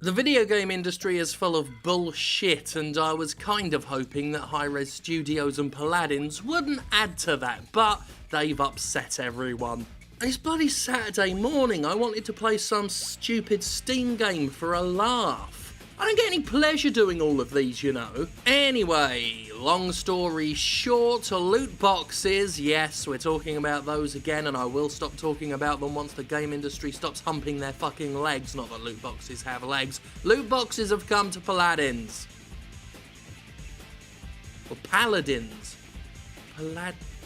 The video game industry is full of bullshit, and I was kind of hoping that Hi-Rez Studios and Paladins wouldn't add to that, but they've upset everyone. It's bloody Saturday morning. I wanted to play some stupid Steam game for a laugh. I don't get any pleasure doing all of these, you know. Anyway, long story short, loot boxes, yes, we're talking about those again, and I will stop talking about them once the game industry stops humping their fucking legs. Not that loot boxes have legs. Loot boxes have come to Paladins. Or Paladins.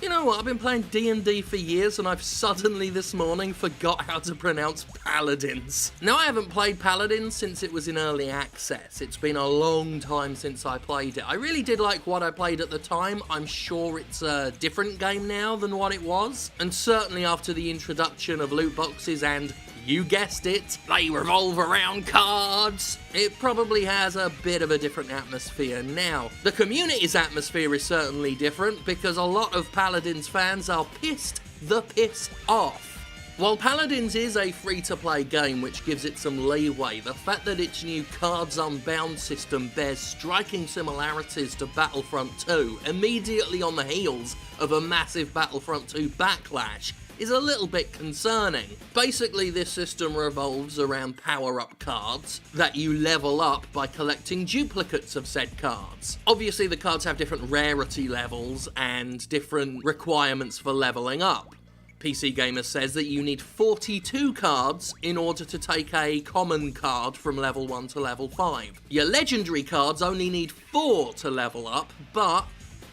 You know what, I've been playing D&D for years and I've suddenly this morning forgot how to pronounce Paladins. Now, I haven't played Paladins since it was in early access. It's been a long time since I played it. I really did like what I played at the time. I'm sure it's a different game now than what it was. And certainly after the introduction of loot boxes and, you guessed it, they revolve around cards, it probably has a bit of a different atmosphere now. The community's atmosphere is certainly different because a lot of Paladins fans are pissed the piss off. While Paladins is a free-to-play game which gives it some leeway, the fact that its new Cards Unbound system bears striking similarities to Battlefront II immediately on the heels of a massive Battlefront II backlash is a little bit concerning. Basically, this system revolves around power-up cards that you level up by collecting duplicates of said cards. Obviously, the cards have different rarity levels and different requirements for leveling up. PC Gamer says that you need 42 cards in order to take a common card from level 1 to level 5. Your legendary cards only need 4 to level up, but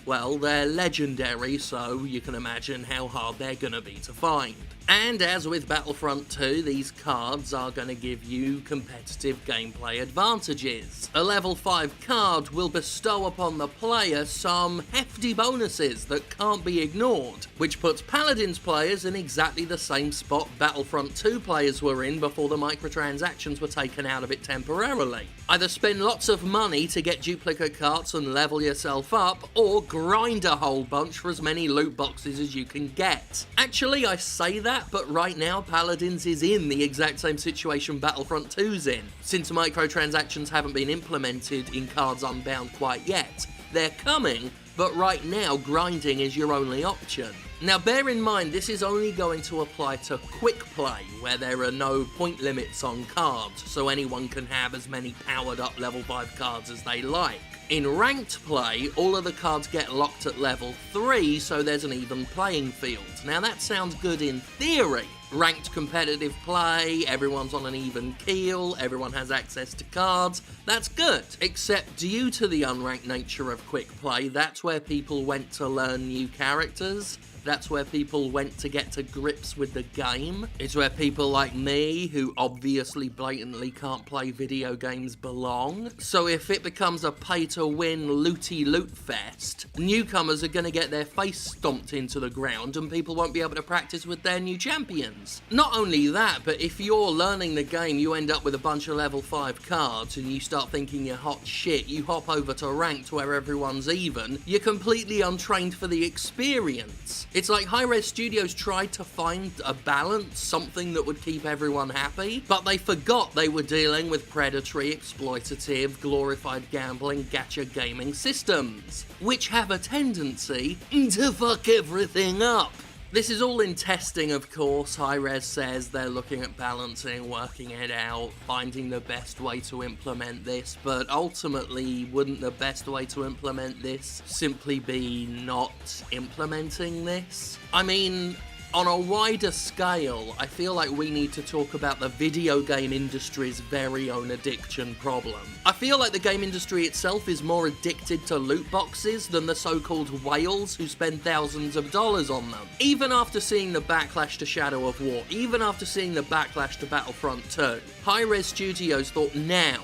well, they're legendary, so you can imagine how hard they're gonna be to find. And as with Battlefront II, these cards are going to give you competitive gameplay advantages. A level 5 card will bestow upon the player some hefty bonuses that can't be ignored, which puts Paladins players in exactly the same spot Battlefront 2 players were in before the microtransactions were taken out of it temporarily. Either spend lots of money to get duplicate cards and level yourself up, or grind a whole bunch for as many loot boxes as you can get. Actually, I say that, but right now Paladins is in the exact same situation Battlefront 2's in. Since microtransactions haven't been implemented in Cards Unbound quite yet, they're coming, but right now grinding is your only option. Now bear in mind, this is only going to apply to quick play, where there are no point limits on cards, so anyone can have as many powered up level 5 cards as they like. In ranked play, all of the cards get locked at level 3, so there's an even playing field. Now that sounds good in theory. Ranked competitive play, everyone's on an even keel, everyone has access to cards, that's good. Except due to the unranked nature of quick play, that's where people went to learn new characters. That's where people went to get to grips with the game. It's where people like me, who obviously blatantly can't play video games, belong. So if it becomes a pay-to-win looty loot fest, newcomers are going to get their face stomped into the ground and people won't be able to practice with their new champions. Not only that, but if you're learning the game, you end up with a bunch of level 5 cards and you start thinking you're hot shit, you hop over to ranked where everyone's even, you're completely untrained for the experience. It's like Hi-Rez Studios tried to find a balance, something that would keep everyone happy, but they forgot they were dealing with predatory, exploitative, glorified gambling, gacha gaming systems, which have a tendency to fuck everything up. This is all in testing, of course. Hi-Rez says they're looking at balancing, working it out, finding the best way to implement this, but ultimately, wouldn't the best way to implement this simply be not implementing this? I mean, on a wider scale, I feel like we need to talk about the video game industry's very own addiction problem. I feel like the game industry itself is more addicted to loot boxes than the so-called whales who spend thousands of dollars on them. Even after seeing the backlash to Shadow of War, even after seeing the backlash to Battlefront II, Hi-Rez Studios thought now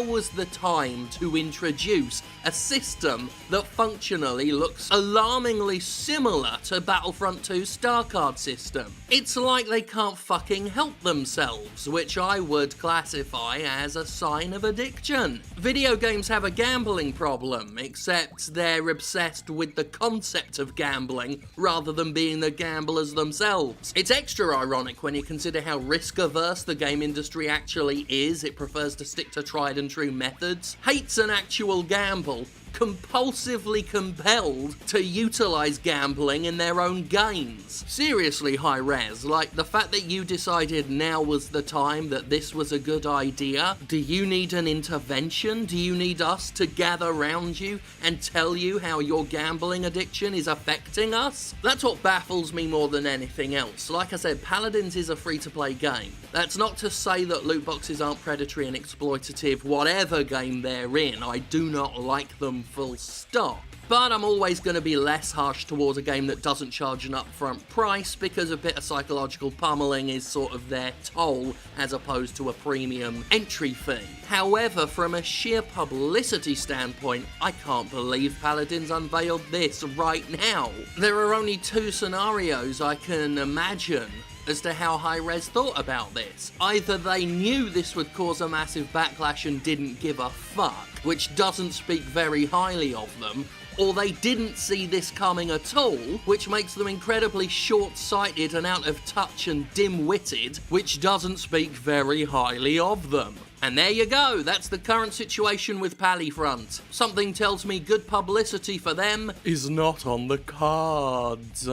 was the time to introduce a system that functionally looks alarmingly similar to Battlefront 2's starter star card system. It's like they can't fucking help themselves, which I would classify as a sign of addiction. Video games have a gambling problem, except they're obsessed with the concept of gambling rather than being the gamblers themselves. It's extra ironic when you consider how risk-averse the game industry actually is. It prefers to stick to tried and true methods, hates an actual gamble, compulsively compelled to utilize gambling in their own games. Seriously, Hi-Rez, like, the fact that you decided now was the time, that this was a good idea, do you need an intervention? Do you need us to gather around you and tell you how your gambling addiction is affecting us? That's what baffles me more than anything else. Like I said, Paladins is a free-to-play game. That's not to say that loot boxes aren't predatory and exploitative, whatever game they're in. I do not like them, full stop. But I'm always going to be less harsh towards a game that doesn't charge an upfront price, because a bit of psychological pummeling is sort of their toll as opposed to a premium entry fee. However, from a sheer publicity standpoint, I can't believe Paladins unveiled this right now. There are only two scenarios I can imagine as to how Hi-Rez thought about this. Either they knew this would cause a massive backlash and didn't give a fuck, which doesn't speak very highly of them, or they didn't see this coming at all, which makes them incredibly short-sighted and out of touch and dim-witted, which doesn't speak very highly of them. And there you go, that's the current situation with Battlefront. Something tells me good publicity for them is not on the cards.